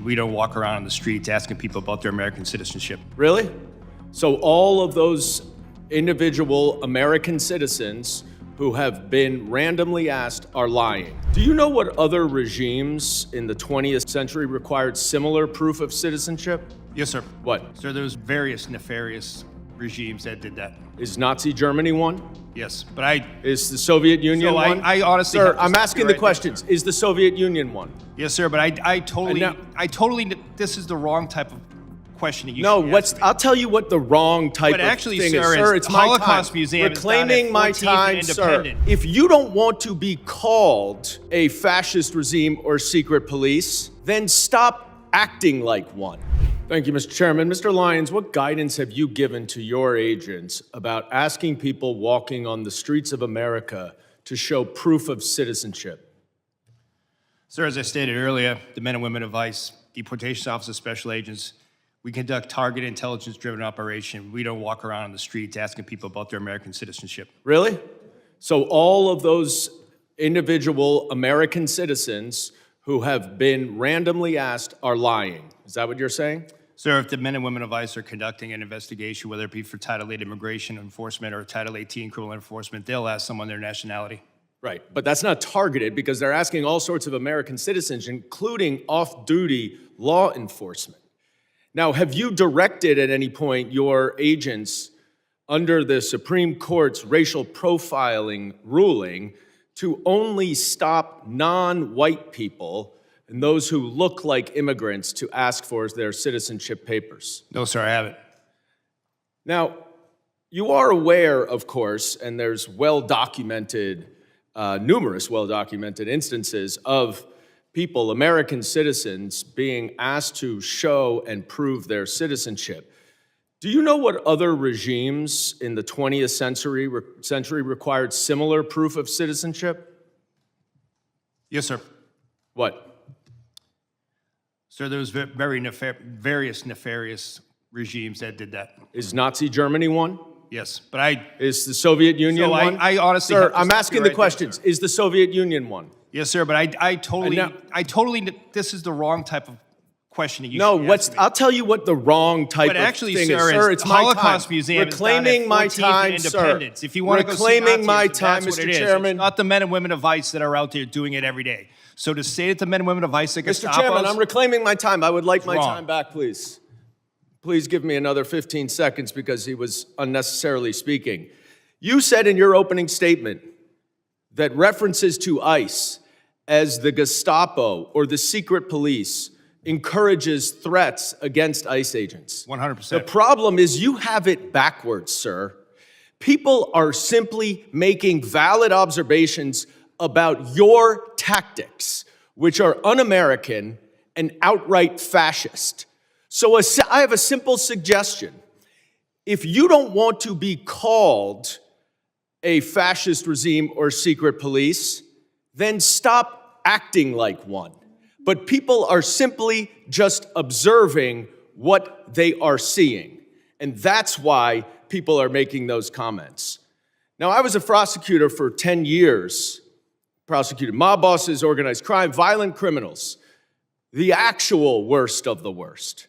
We don't walk around on the streets asking people about their American citizenship. Really? So all of those individual American citizens who have been randomly asked are lying. Do you know what other regimes in the 20th century required similar proof of citizenship? Yes, sir. What? So there's various nefarious regimes that did that. Is Nazi Germany one? Yes, but Is the Soviet Union one? I honestly, Sir, I'm asking the questions. Is the Soviet Union one? Yes, sir, but I totally, this is the wrong type of questioning you No, should be asking me. I'll tell you what the wrong type But of actually, thing sir, is. Sir, is it's the my Holocaust time. Museum is Reclaiming down my at 14th time, and sir. Independent. If you don't want to be called a fascist regime or secret police, then stop acting like one. Thank you, Mr. Chairman. Mr. Lyons, what guidance have you given to your agents about asking people walking on the streets of America to show proof of citizenship? Sir, as I stated earlier, the men and women of ICE, deportation officers, special agents, we conduct targeted intelligence-driven operation. We don't walk around on the streets asking people about their American citizenship. Really? So all of those individual American citizens who have been randomly asked are lying. Is that what you're saying? Sir, if the men and women of ICE are conducting an investigation, whether it be for Title 8 immigration enforcement or Title 18 criminal enforcement, they'll ask someone their nationality. Right, but that's not targeted because they're asking all sorts of American citizens, including off-duty law enforcement. Now, have you directed at any point your agents under the Supreme Court's racial profiling ruling to only stop non-white people and those who look like immigrants to ask for their citizenship papers? No, sir, I haven't. Now, you are aware, of course, and there's well-documented, numerous well-documented instances of people, American citizens, being asked to show and prove their citizenship. Do you know what other regimes in the 20th century required similar proof of citizenship? Yes, sir. What? Sir, there was various nefarious regimes that did that. Is Nazi Germany one? Yes, but Is the Soviet Union one? I honestly, Sir, I'm asking the questions. Is the Soviet Union one? Yes, sir, but I totally, this is the wrong type of questioning you should be asking me. I'll tell you what the wrong type But of actually, thing sir, is. Sir, it's it's my Holocaust time. Museum Reclaiming is down my at 14th time, and sir. Independence. If you want to go see Reclaiming my Nazis, time, that's what Mr. it is. Chairman. It's not the men and women of ICE that are out there doing it every day. So to say that the men and women of ICE that Mr. Chairman, I'm reclaiming my time. I would like my wrong. time back, please. Please give me another 15 seconds because he was unnecessarily speaking. You said in your opening statement that references to ICE as the Gestapo or the secret police encourages threats against ICE agents. 100%. The problem is you have it backwards, sir. People are simply making valid observations about your tactics, which are un-American and outright fascist. So I have a simple suggestion. If you don't want to be called a fascist regime or secret police, then stop acting like one. But people are simply just observing what they are seeing. And that's why people are making those comments. Now, I was a prosecutor for 10 years, prosecuted mob bosses, organized crime, violent criminals, the actual worst of the worst.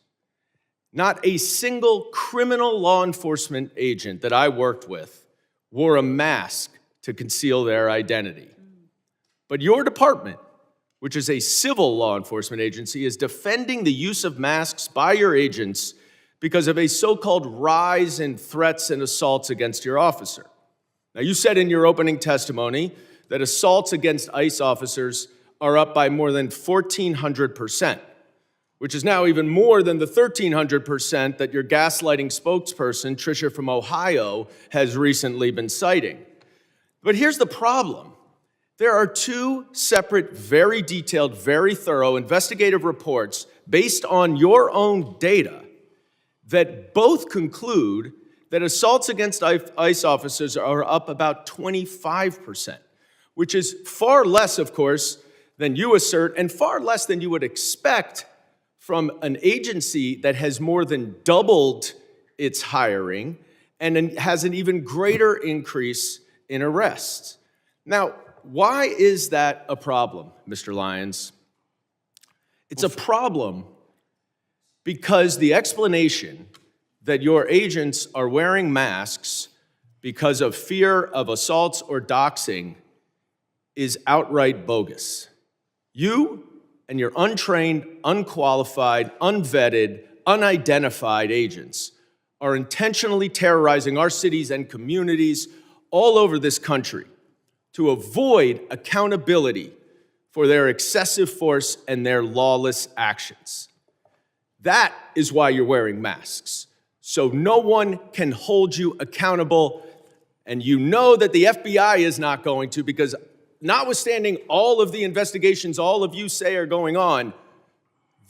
Not a single criminal law enforcement agent that I worked with wore a mask to conceal their identity. But your department, which is a civil law enforcement agency, is defending the use of masks by your agents because of a so-called rise in threats and assaults against your officer. Now, you said in your opening testimony that assaults against ICE officers are up by more than 1,400%, which is now even more than the 1,300% that your gaslighting spokesperson, Tricia from Ohio, has recently been citing. But here's the problem. There are two separate, very detailed, very thorough investigative reports based on your own data that both conclude that assaults against ICE officers are up about 25%, which is far less, of course, than you assert, and far less than you would expect from an agency that has more than doubled its hiring and has an even greater increase in arrests. Now, why is that a problem, Mr. Lyons? It's a problem because the explanation that your agents are wearing masks because of fear of assaults or doxing is outright bogus. You and your untrained, unqualified, unvetted, unidentified agents are intentionally terrorizing our cities and communities all over this country to avoid accountability for their excessive force and their lawless actions. That is why you're wearing masks, so no one can hold you accountable, and you know that the FBI is not going to, because notwithstanding all of the investigations all of you say are going on,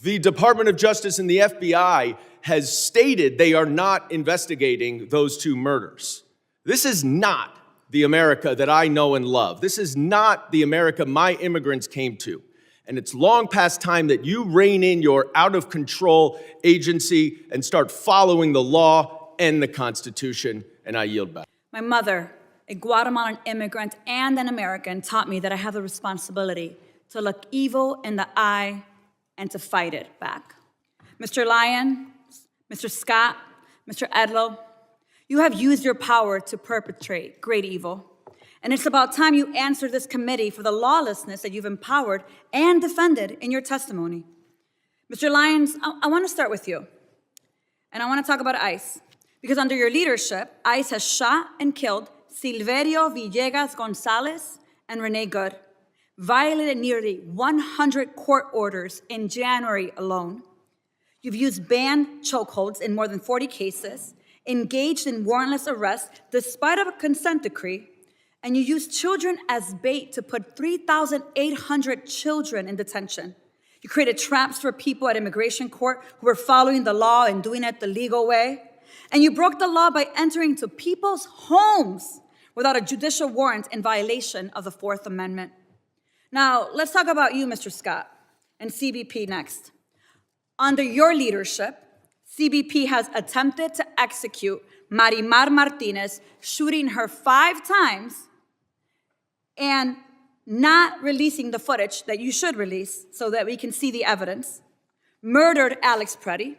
the Department of Justice and the FBI has stated they are not investigating those two murders. This is not the America that I know and love. This is not the America my immigrants came to. And it's long past time that you rein in your out-of-control agency and start following the law and the Constitution, and I yield back. My mother, a Guatemalan immigrant and an American, taught me that I have the responsibility to look evil in the eye and to fight it back. Mr. Lyons, Mr. Scott, Mr. Edlow, you have used your power to perpetrate great evil. And it's about time you answer this committee for the lawlessness that you've empowered and defended in your testimony. Mr. Lyons, I want to start with you. And I want to talk about ICE. Because under your leadership, ICE has shot and killed Silverio Villegas Gonzalez and Renee Good, violated nearly 100 court orders in January alone. You've used banned chokeholds in more than 40 cases, engaged in warrantless arrests despite of a consent decree, and you used children as bait to put 3,800 children in detention. You created traps for people at immigration court who were following the law and doing it the legal way. And you broke the law by entering into people's homes without a judicial warrant in violation of the Fourth Amendment. Now, let's talk about you, Mr. Scott, and CBP next. Under your leadership, CBP has attempted to execute Marimar Martinez, shooting her 5 times and not releasing the footage that you should release so that we can see the evidence, murdered Alex Preddy,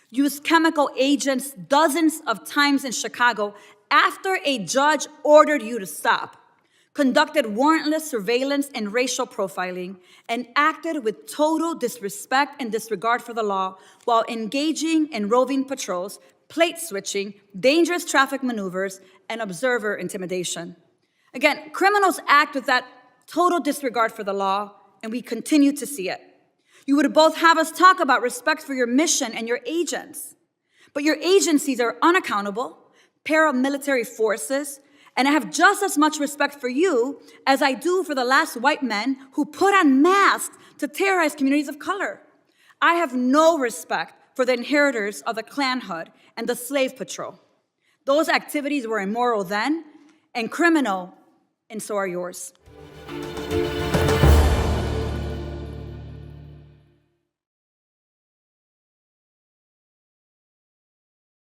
used chemical agents dozens of times in Chicago after a judge ordered you to stop, conducted warrantless surveillance and racial profiling, and acted with total disrespect and disregard for the law while engaging in roving patrols, plate switching, dangerous traffic maneuvers, and observer intimidation. Again, criminals act with that total disregard for the law, and we continue to see it. You would both have us talk about respect for your mission and your agents, but your agencies are unaccountable, paramilitary forces, and I have just as much respect for you as I do for the last white men who put on masks to terrorize communities of color. I have no respect for the inheritors of the Klan Hood and the slave patrol. Those activities were immoral then and criminal, and so are yours.